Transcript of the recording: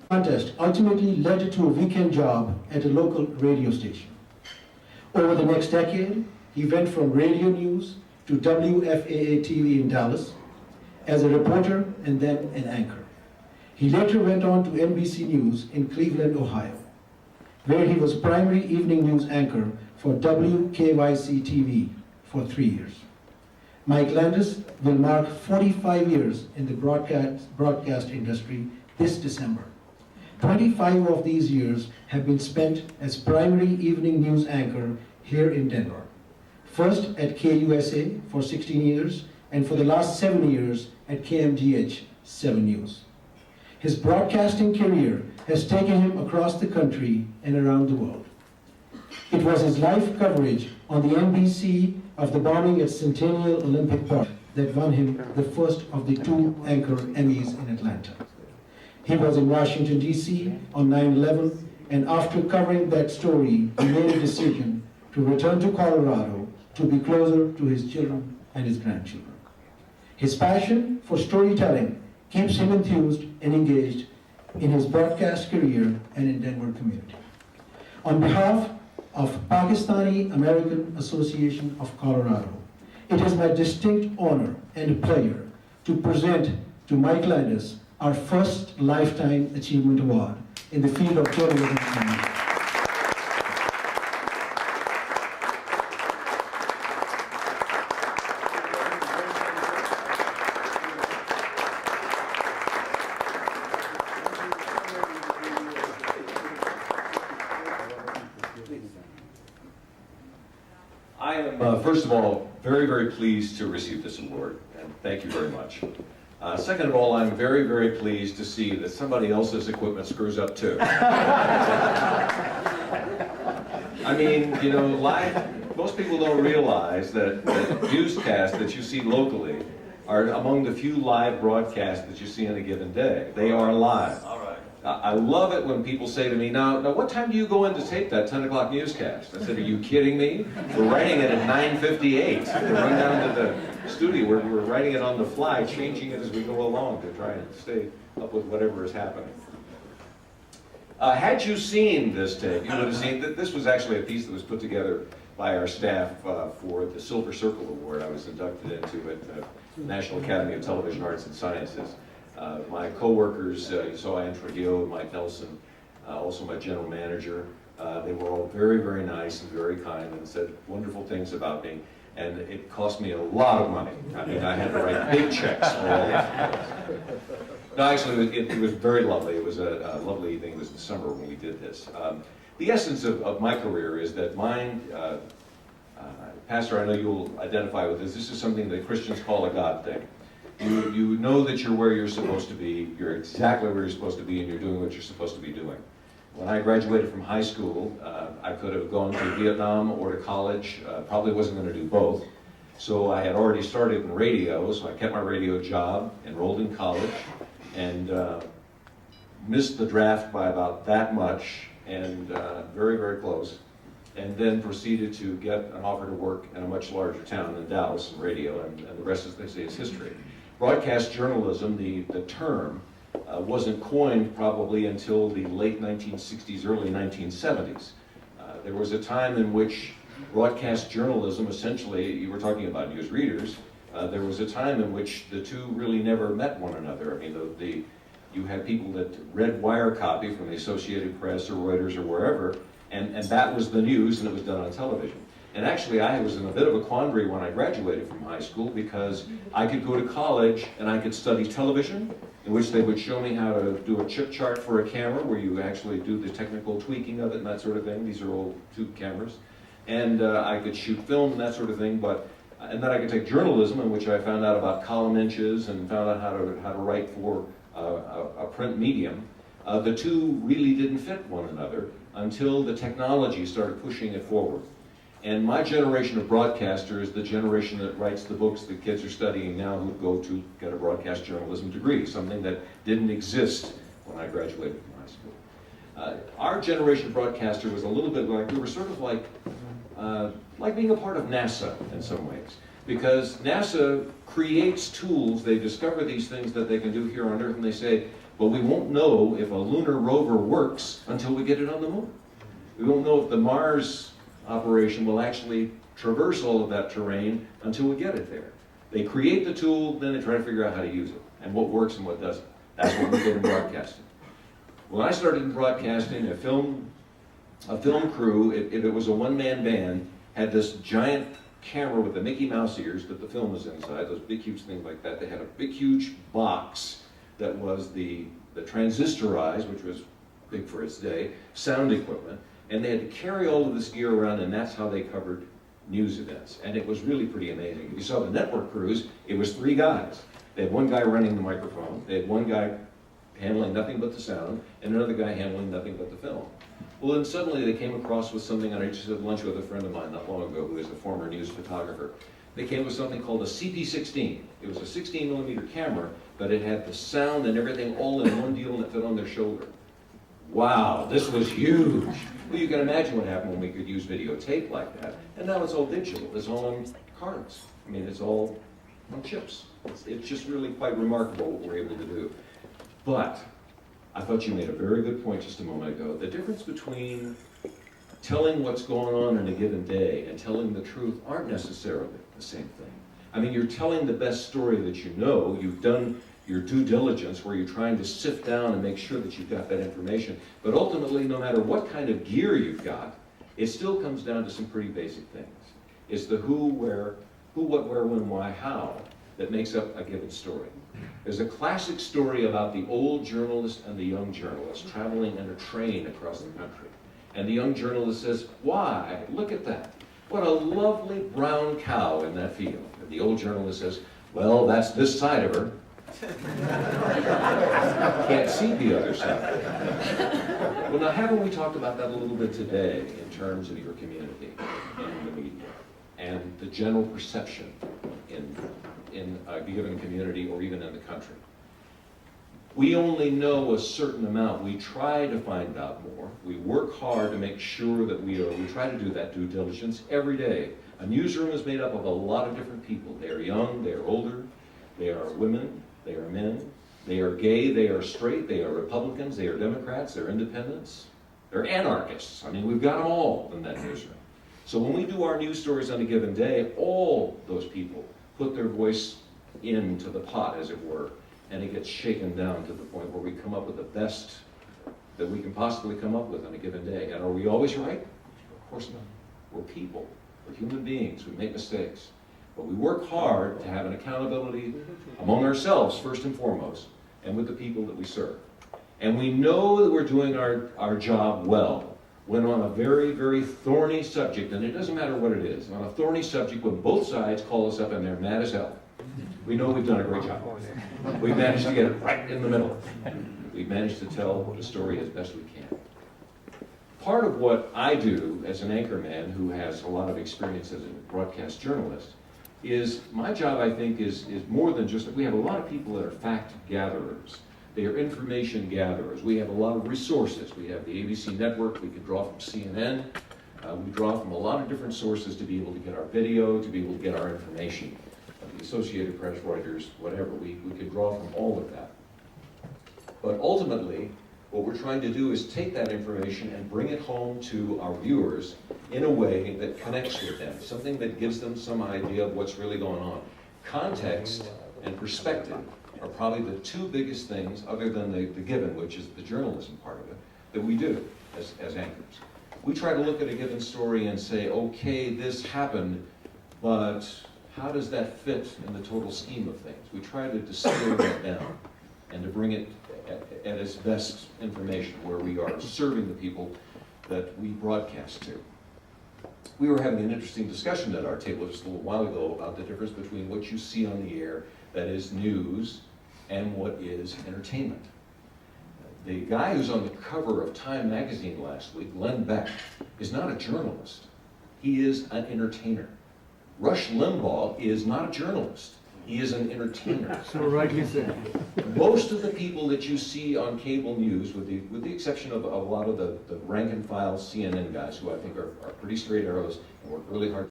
Contest ultimately led to a weekend job at a local radio station. Over the next decade, he went from radio news to WFAA TV in Dallas as a reporter and then an anchor. He later went on to NBC News in Cleveland, Ohio, where he was primary evening news anchor for WKYC TV for 3 years. Mike Landess will mark 45 years in the broadcast industry this December. 25 of these years have been spent as primary evening news anchor here in Denver. First at KUSA for 16 years, and for the last 7 years at KMGH 7 News. His broadcasting career has taken him across the country and around the world. It was his live coverage on the NBC of the bombing at Centennial Olympic Park that won him the first of the 2 Anchor Emmys in Atlanta. He was in Washington, D.C. on 9/11, and after covering that story, he made a decision to return to Colorado to be closer to his children and his grandchildren. His passion for storytelling keeps him enthused and engaged in his broadcast career and in Denver community. On behalf of Pakistani American Association of Colorado, it is my distinct honor and pleasure to present to Mike Landess our first Lifetime Achievement Award in the field of journalism and media. I am, first of all, very, very pleased to receive this award, and thank you very much. Second of all, I'm very, very pleased to see that somebody else's equipment screws up too. I mean, you know, most people don't realize that newscasts that you see locally are among the few live broadcasts that you see in a given day. They are live. All right. I love it when people say to me, now what time do you go in to tape that 10 o'clock newscast? I said, are you kidding me? We're writing it at 9:58. We're running down to the studio where we're writing it on the fly, changing it as we go along to try and stay up with whatever is happening. Had you seen this tape, you would have seen that this was actually a piece that was put together by our staff for the Silver Circle Award I was inducted into at the National Academy of Television Arts and Sciences. My co-workers, you saw Ann Trujillo and Mike Nelson, also my general manager, they were all very, very nice and very kind and said wonderful things about me. And it cost me a lot of money. I mean, I had to write big checks for all this. No, actually, it was very lovely. It was a lovely evening. It was the summer when we did this. The essence of my career is that mine, Pastor, I know you'll identify with this. This is something that Christians call a God thing. You know that you're where you're supposed to be, you're exactly where you're supposed to be, and you're doing what you're supposed to be doing. When I graduated from high school, I could have gone to Vietnam or to college, probably wasn't going to do both. So I had already started in radio, so I kept my radio job, enrolled in college, and missed the draft by about that much, and very, very close. And then proceeded to get an offer to work in a much larger town than Dallas in radio, and the rest, as they say, is history. Broadcast journalism, the term, wasn't coined probably until the late 1960s, early 1970s. There was a time in which broadcast journalism, essentially, you were talking about news readers, there was a time in which the two really never met one another. I mean, you had people that read wire copy from the Associated Press or Reuters or wherever, and that was the news, and it was done on television. And actually, I was in a bit of a quandary when I graduated from high school, because I could go to college and I could study television, in which they would show me how to do a chip chart for a camera, where you actually do the technical tweaking of it and that sort of thing. These are old tube cameras. And I could shoot film and that sort of thing, and then I could take journalism, in which I found out about column inches and found out how to write for a print medium. The two really didn't fit one another until the technology started pushing it forward. And my generation of broadcasters, the generation that writes the books that kids are studying now who go to get a broadcast journalism degree, something that didn't exist when I graduated from high school. Our generation of broadcaster was a little bit like, we were sort of like being a part of NASA in some ways. Because NASA creates tools, they discover these things that they can do here on Earth, and they say, But we won't know if a lunar rover works until we get it on the moon. We won't know if the Mars operation will actually traverse all of that terrain until we get it there. They create the tool, then they try to figure out how to use it, and what works and what doesn't. That's what we did in broadcasting. When I started in broadcasting, a film crew, if it was a one-man band, had this giant camera with the Mickey Mouse ears that the film was inside, those big huge things like that. They had a big huge box that was the transistorized, which was big for its day, sound equipment, and they had to carry all of this gear around, and that's how they covered news events. And it was really pretty amazing. If you saw the network crews, it was 3 guys. They had one guy running the microphone, they had one guy handling nothing but the sound, and another guy handling nothing but the film. Well, then suddenly they came across with something, and I just had lunch with a friend of mine not long ago who is a former news photographer. They came with something called a CP16. It was a 16 millimeter camera, but it had the sound and everything all in one deal, and it fit on their shoulder. Wow, this was huge. Well, you can imagine what happened when we could use videotape like that. And now it's all digital. It's all on cards. I mean, it's all on chips. It's just really quite remarkable what we're able to do. But I thought you made a very good point just a moment ago. The difference between telling what's going on in a given day and telling the truth aren't necessarily the same thing. I mean, you're telling the best story that you know. You've done your due diligence where you're trying to sift down and make sure that you've got that information. But ultimately, no matter what kind of gear you've got, it still comes down to some pretty basic things. It's the who, where, who, what, where, when, why, how that makes up a given story. There's a classic story about the old journalist and the young journalist traveling in a train across the country. And the young journalist says, "Why, look at that. What a lovely brown cow in that field." And the old journalist says, "Well, that's this side of her." Can't see the other side. Well, now, haven't we talked about that a little bit today in terms of your community and the media and the general perception in a given community or even in the country? We only know a certain amount. We try to find out more. We work hard to make sure that we try to do that due diligence every day. A newsroom is made up of a lot of different people. They are young, they are older, they are women, they are men, they are gay, they are straight, they are Republicans, they are Democrats, they're independents, they're anarchists. I mean, we've got them all in that newsroom. So when we do our news stories on a given day, all those people put their voice into the pot, as it were, and it gets shaken down to the point where we come up with the best that we can possibly come up with on a given day. And are we always right? Of course not. We're people. We're human beings. We make mistakes. But we work hard to have an accountability among ourselves, first and foremost, and with the people that we serve. And we know that we're doing our job well when on a very, very thorny subject, and it doesn't matter what it is, on a thorny subject when both sides call us up and they're mad as hell. We know we've done a great job. We've managed to get it right in the middle. We've managed to tell the story as best we can. Part of what I do as an anchorman who has a lot of experience as a broadcast journalist is, my job, I think, is more than just, we have a lot of people that are fact gatherers. They are information gatherers. We have a lot of resources. We have the ABC network. We can draw from CNN. We draw from a lot of different sources to be able to get our video, to be able to get our information. The Associated Press, Reuters, whatever. We can draw from all of that. But ultimately, what we're trying to do is take that information and bring it home to our viewers in a way that connects with them, something that gives them some idea of what's really going on. Context and perspective are probably the two biggest things, other than the given, which is the journalism part of it, that we do as anchors. We try to look at a given story and say, okay, this happened, but how does that fit in the total scheme of things? We try to distill that down and to bring it at its best information, where we are serving the people that we broadcast to. We were having an interesting discussion at our table just a little while ago about the difference between what you see on the air, that is news, and what is entertainment. The guy who's on the cover of Time magazine last week, Len Beck, is not a journalist. He is an entertainer. Rush Limbaugh is not a journalist. He is an entertainer. So rightly said. Most of the people that you see on cable news, with the exception of a lot of the rank and file CNN guys, who I think are pretty straight arrows and work really hard